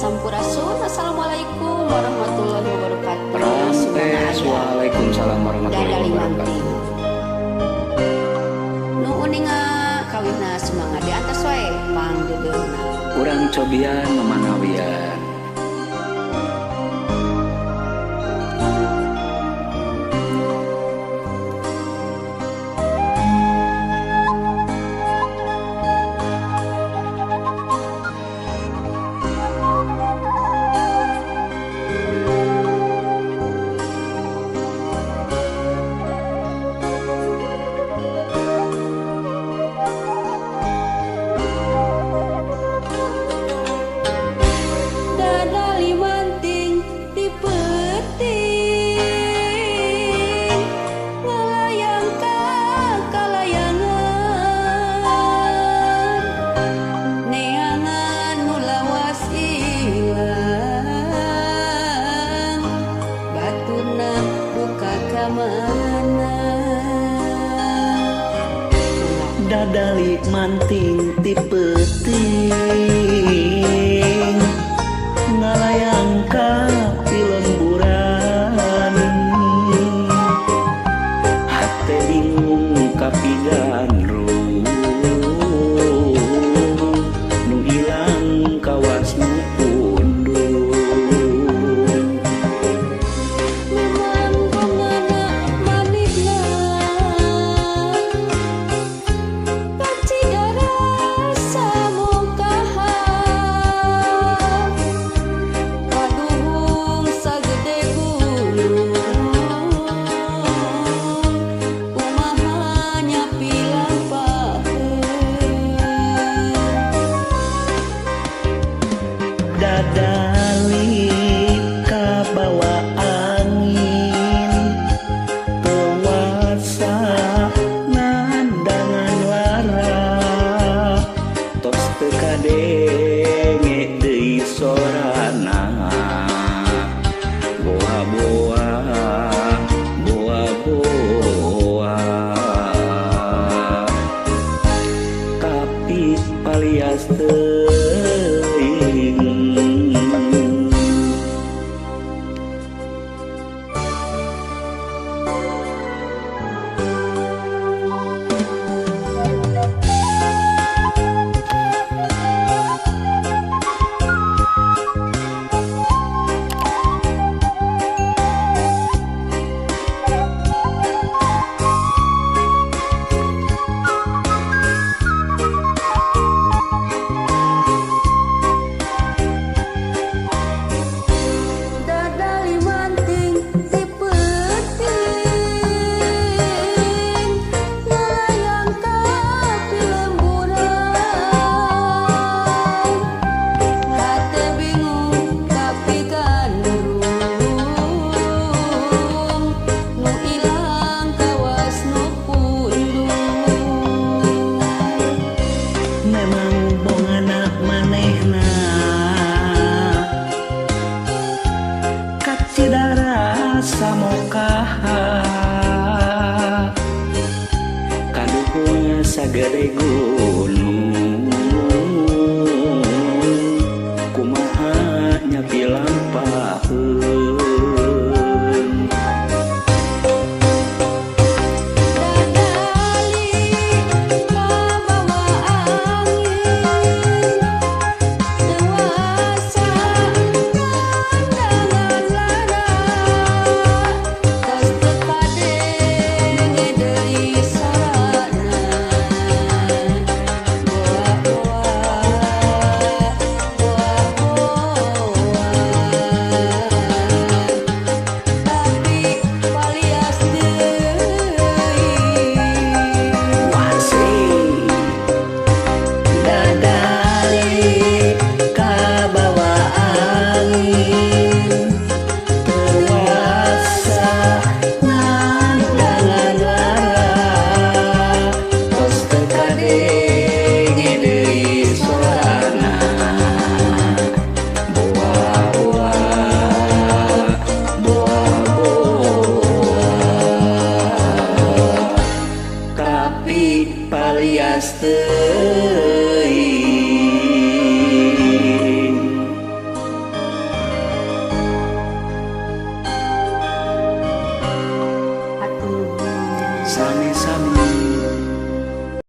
Sampurasun. Assalamualaikum warahmatullahi wabarakatuh. Rampes, waalaikumsalam warahmatullahi wabarakatuh. Nu uninga kawina semangat di atas wae pangdedeuna. Urang cobian memanawian. Dadali manting ti peuting ngalayang ka ti lemburan hate bingung kapigandrung nu ilang kawas nu pundung. Dadali kabawa angin tewasa nandangan lara tos teu kadenge deui sorana boa-boa boa-boa tapi palias teuing. Samokaha kaduhung sagede gunung kumaha nyapi lampaheun. Palias teuing.